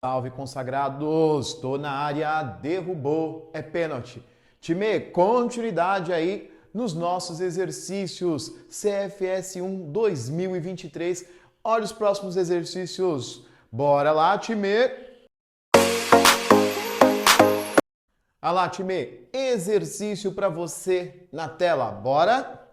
Salve, consagrados! Tô na área, derrubou, é pênalti. Time, continuidade aí nos nossos exercícios CFS1 2023. Olha os próximos exercícios. Bora lá, time! Olha lá, time, exercício para você na tela. Bora?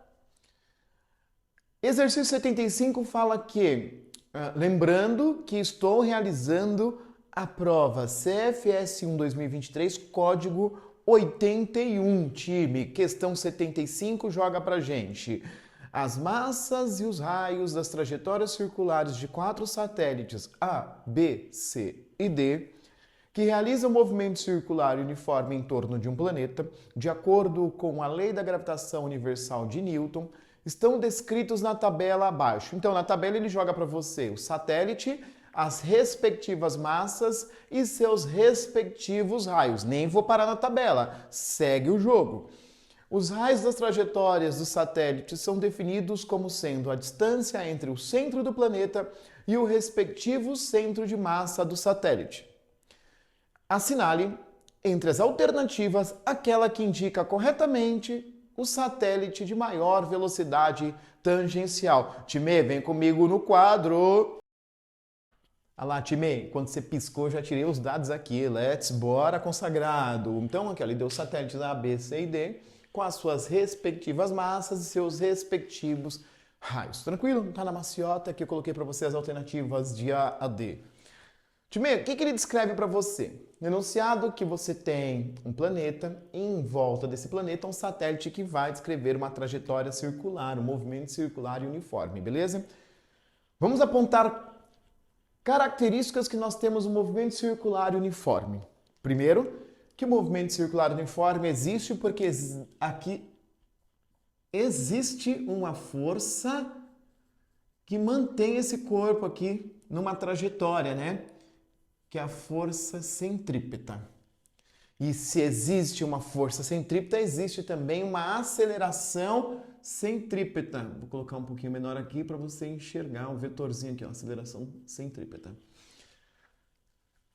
Exercício 75 fala que, lembrando que estou realizando a prova CFS1 2023, código 81, time. Questão 75 joga pra gente. As massas e os raios das trajetórias circulares de 4 satélites A, B, C e D, que realizam movimento circular uniforme em torno de um planeta, de acordo com a lei da gravitação universal de Newton, estão descritos na tabela abaixo. Então, na tabela ele joga para você o satélite, as respectivas massas e seus respectivos raios. Nem vou parar na tabela, segue o jogo. Os raios das trajetórias dos satélites são definidos como sendo a distância entre o centro do planeta e o respectivo centro de massa do satélite. Assinale, entre as alternativas, aquela que indica corretamente o satélite de maior velocidade tangencial. Time, vem comigo no quadro. Olha lá, time, quando você piscou, já tirei os dados aqui. Let's, bora, consagrado. Então, aqui, ele deu satélites A, B, C e D, com as suas respectivas massas e seus respectivos raios. Tranquilo? Tá na maciota que eu coloquei para você as alternativas de A a D. Time, o que ele descreve para você? Enunciado que você tem um planeta e em volta desse planeta um satélite que vai descrever uma trajetória circular, um movimento circular e uniforme, beleza? Vamos apontar características que nós temos no movimento circular e uniforme. Primeiro, que o movimento circular uniforme existe porque aqui existe uma força que mantém esse corpo aqui numa trajetória, né? Que é a força centrípeta. E se existe uma força centrípeta, existe também uma aceleração centrípeta. Vou colocar um pouquinho menor aqui para você enxergar um vetorzinho aqui, ó, aceleração centrípeta.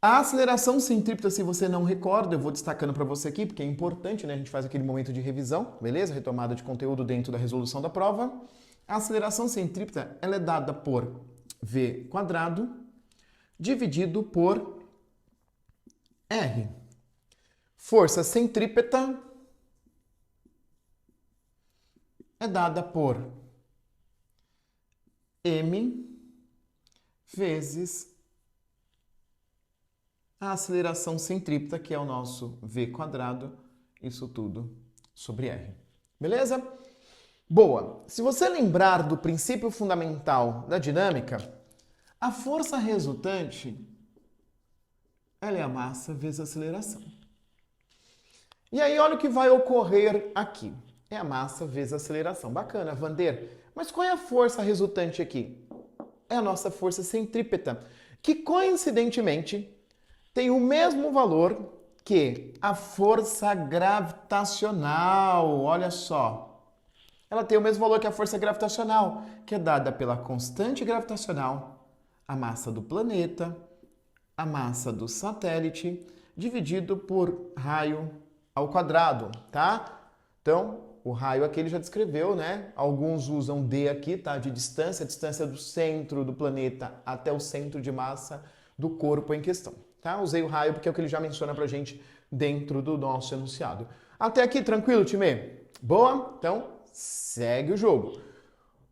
A aceleração centrípeta, se você não recorda, eu vou destacando para você aqui, porque é importante, né? A gente faz aquele momento de revisão, beleza? Retomada de conteúdo dentro da resolução da prova. A aceleração centrípeta, ela é dada por v quadrado dividido por R. Força centrípeta é dada por M vezes a aceleração centrípeta, que é o nosso V quadrado, isso tudo sobre R. Beleza? Boa! Se você lembrar do princípio fundamental da dinâmica, a força resultante, ela é a massa vezes a aceleração. E aí, olha o que vai ocorrer aqui. É a massa vezes a aceleração. Bacana, Vander. Mas qual é a força resultante aqui? É a nossa força centrípeta, que coincidentemente tem o mesmo valor que a força gravitacional. Olha só. Ela tem o mesmo valor que a força gravitacional, que é dada pela constante gravitacional, a massa do planeta, a massa do satélite, dividido por raio ao quadrado, tá? Então, o raio aqui ele já descreveu, né? Alguns usam D aqui, tá? De distância, a distância do centro do planeta até o centro de massa do corpo em questão, tá? Usei o raio porque é o que ele já menciona pra gente dentro do nosso enunciado. Até aqui, tranquilo, time? Boa? Então, segue o jogo.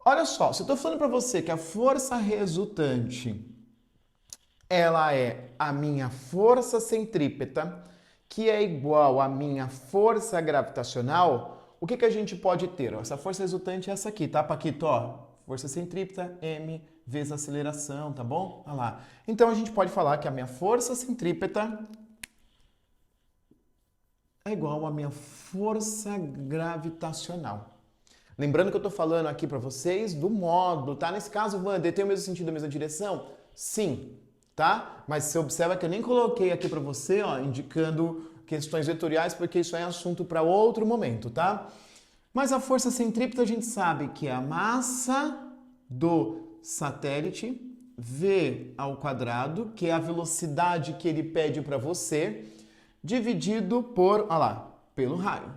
Olha só, se eu estou falando para você que a força resultante ela é a minha força centrípeta, que é igual à minha força gravitacional, o que a gente pode ter? Essa força resultante é essa aqui, tá, Paquito? Ó, força centrípeta, M vezes aceleração, tá bom? Olha lá. Então, a gente pode falar que a minha força centrípeta é igual à minha força gravitacional. Lembrando que eu estou falando aqui para vocês do módulo, tá? Nesse caso, Wander, tem o mesmo sentido, a mesma direção? Sim, tá? Mas você observa que eu nem coloquei aqui para você, ó, indicando questões vetoriais, porque isso é assunto para outro momento, tá? Mas a força centrípeta a gente sabe que é a massa do satélite v ao quadrado, que é a velocidade que ele pede para você, dividido por, olha lá, pelo raio.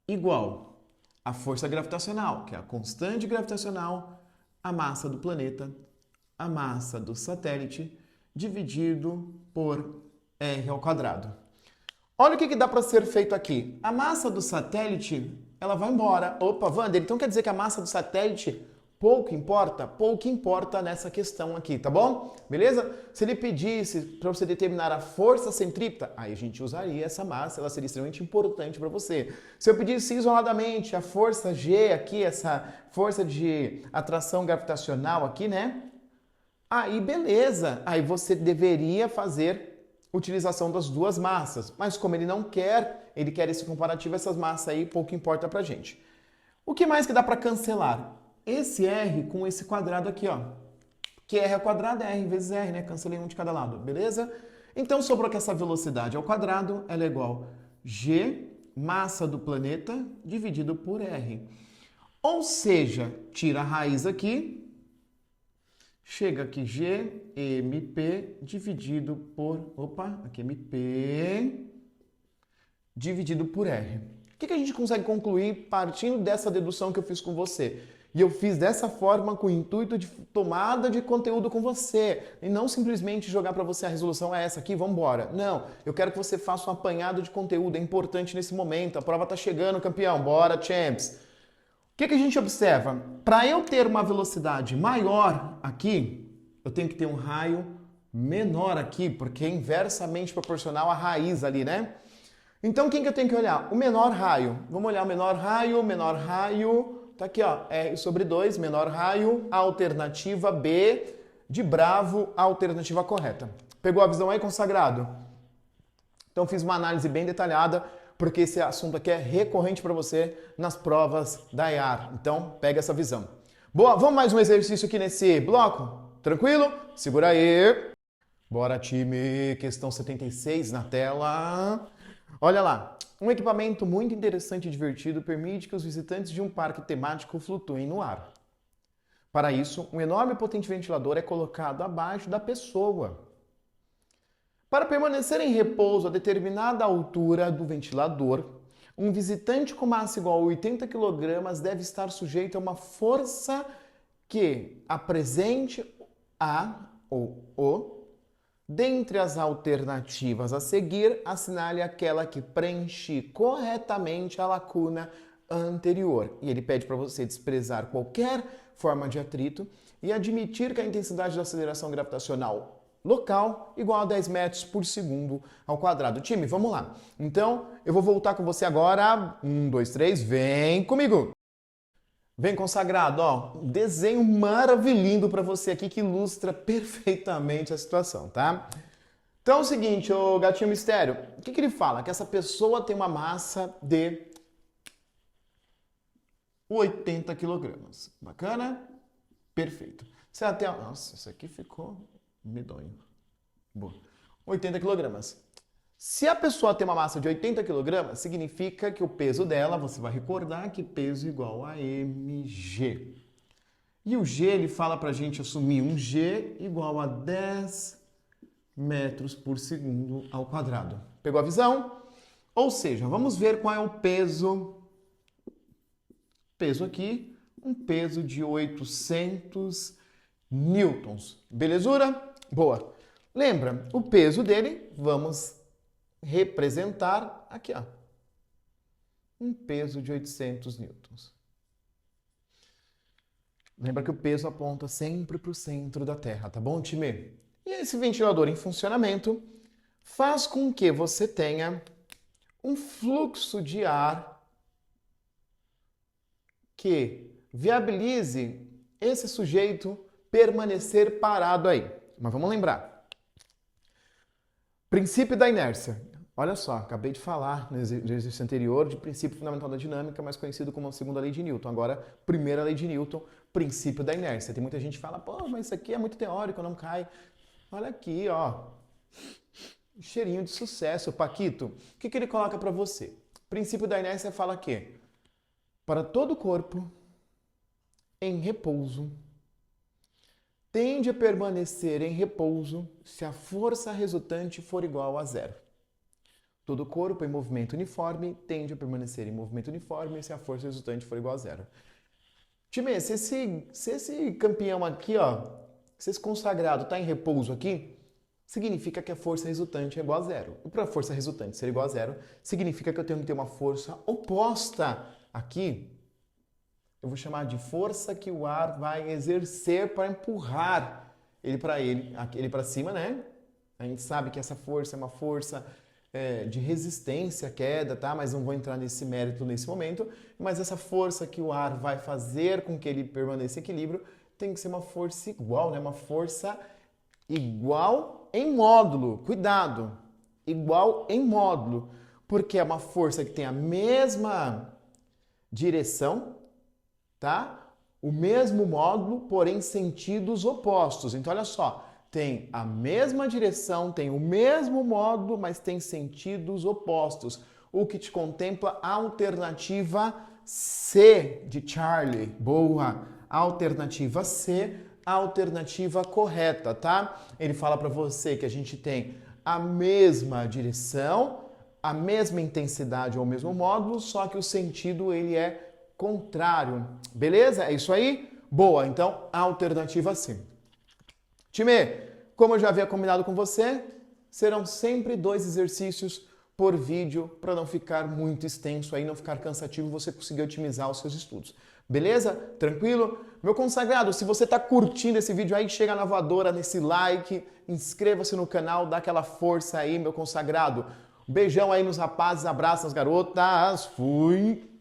Igual a força gravitacional, que é a constante gravitacional, a massa do planeta, a massa do satélite, dividido por r ao quadrado. Olha o que dá para ser feito aqui. A massa do satélite, ela vai embora. Opa, Wander, então quer dizer que a massa do satélite pouco importa? Pouco importa nessa questão aqui, tá bom? Beleza? Se ele pedisse para você determinar a força centrípeta, aí a gente usaria essa massa, ela seria extremamente importante para você. Se eu pedisse isoladamente a força G aqui, essa força de atração gravitacional aqui, né? Aí beleza, aí você deveria fazer utilização das duas massas, mas como ele não quer, ele quer esse comparativo, essas massas aí pouco importa pra gente. O que mais que dá para cancelar? Esse R com esse quadrado aqui, ó. Que R ao quadrado é R vezes R, né? Cancelei um de cada lado, beleza? Então sobrou que essa velocidade ao quadrado ela é igual a G, massa do planeta, dividido por R. Ou seja, tira a raiz aqui, chega aqui G, MP, dividido por... Opa, aqui MP, dividido por R. O que a gente consegue concluir partindo dessa dedução que eu fiz com você? E eu fiz dessa forma com o intuito de tomada de conteúdo com você. E não simplesmente jogar para você a resolução é essa aqui, vamos embora. Não, eu quero que você faça um apanhado de conteúdo. É importante nesse momento. A prova está chegando, campeão. Bora, champs! O que a gente observa? Para eu ter uma velocidade maior aqui, eu tenho que ter um raio menor aqui, porque é inversamente proporcional à raiz ali, né? Então, quem que eu tenho que olhar? O menor raio. Vamos olhar o menor raio, tá aqui, ó, R sobre 2, menor raio, alternativa B, de bravo, alternativa correta. Pegou a visão aí, consagrado? Então, fiz uma análise bem detalhada, porque esse assunto aqui é recorrente para você nas provas da IAR. Então, pega essa visão. Boa, vamos mais um exercício aqui nesse bloco? Tranquilo? Segura aí. Bora, time. Questão 76 na tela. Olha lá. Um equipamento muito interessante e divertido permite que os visitantes de um parque temático flutuem no ar. Para isso, um enorme e potente ventilador é colocado abaixo da pessoa. Para permanecer em repouso a determinada altura do ventilador, um visitante com massa igual a 80 kg deve estar sujeito a uma força que apresente a ou o, dentre as alternativas a seguir, assinale aquela que preenche corretamente a lacuna anterior. E ele pede para você desprezar qualquer forma de atrito e admitir que a intensidade da aceleração gravitacional local igual a 10 metros por segundo ao quadrado. Time, vamos lá. Então, eu vou voltar com você agora. 1, 2, 3, vem comigo. Vem, consagrado, ó. Um desenho maravilhoso para você aqui que ilustra perfeitamente a situação, tá? Então é o seguinte, o gatinho mistério, o que ele fala? Que essa pessoa tem uma massa de 80 quilogramas. Bacana? Perfeito. Você até... Nossa, isso aqui ficou medonho. Boa. 80 quilogramas. Se a pessoa tem uma massa de 80 quilogramas, significa que o peso dela, você vai recordar que peso igual a mg. E o g, ele fala pra gente assumir um g igual a 10 metros por segundo ao quadrado. Pegou a visão? Ou seja, vamos ver qual é o peso. Peso aqui, um peso de 800 newtons. Belezura? Boa. Lembra, o peso dele, vamos representar aqui, ó. Um peso de 800 newtons. Lembra que o peso aponta sempre para o centro da Terra, tá bom, time? E esse ventilador em funcionamento faz com que você tenha um fluxo de ar que viabilize esse sujeito permanecer parado aí. Mas vamos lembrar. Princípio da inércia. Olha só, acabei de falar no exercício anterior de princípio fundamental da dinâmica, mais conhecido como a segunda lei de Newton. Agora, primeira lei de Newton, princípio da inércia. Tem muita gente que fala, pô, mas isso aqui é muito teórico, não cai. Olha aqui, ó. Cheirinho de sucesso. Paquito, o que ele coloca para você? Princípio da inércia fala que para todo corpo em repouso, tende a permanecer em repouso se a força resultante for igual a zero. Todo corpo em movimento uniforme tende a permanecer em movimento uniforme se a força resultante for igual a zero. Time, se esse campeão aqui, ó, se esse consagrado está em repouso aqui, significa que a força resultante é igual a zero. E para a força resultante ser igual a zero, significa que eu tenho que ter uma força oposta aqui. Eu vou chamar de força que o ar vai exercer para empurrar ele para cima, né? A gente sabe que essa força é uma força de resistência à queda, tá? Mas não vou entrar nesse mérito nesse momento. Mas essa força que o ar vai fazer com que ele permaneça em equilíbrio tem que ser uma força igual, né? Uma força igual em módulo. Cuidado! Igual em módulo. Porque é uma força que tem a mesma direção, tá? O mesmo módulo, porém sentidos opostos. Então, olha só. Tem a mesma direção, tem o mesmo módulo, mas tem sentidos opostos. O que te contempla a alternativa C de Charlie. Boa! Alternativa C, alternativa correta, tá? Ele fala para você que a gente tem a mesma direção, a mesma intensidade ou o mesmo módulo, só que o sentido ele é contrário. Beleza? É isso aí? Boa! Então, alternativa C. Time, como eu já havia combinado com você, serão sempre 2 exercícios por vídeo para não ficar muito extenso aí, não ficar cansativo, você conseguir otimizar os seus estudos. Beleza? Tranquilo? Meu consagrado, se você está curtindo esse vídeo aí, chega na voadora, nesse like, inscreva-se no canal, dá aquela força aí, meu consagrado. Beijão aí nos rapazes, abraço nas garotas, fui!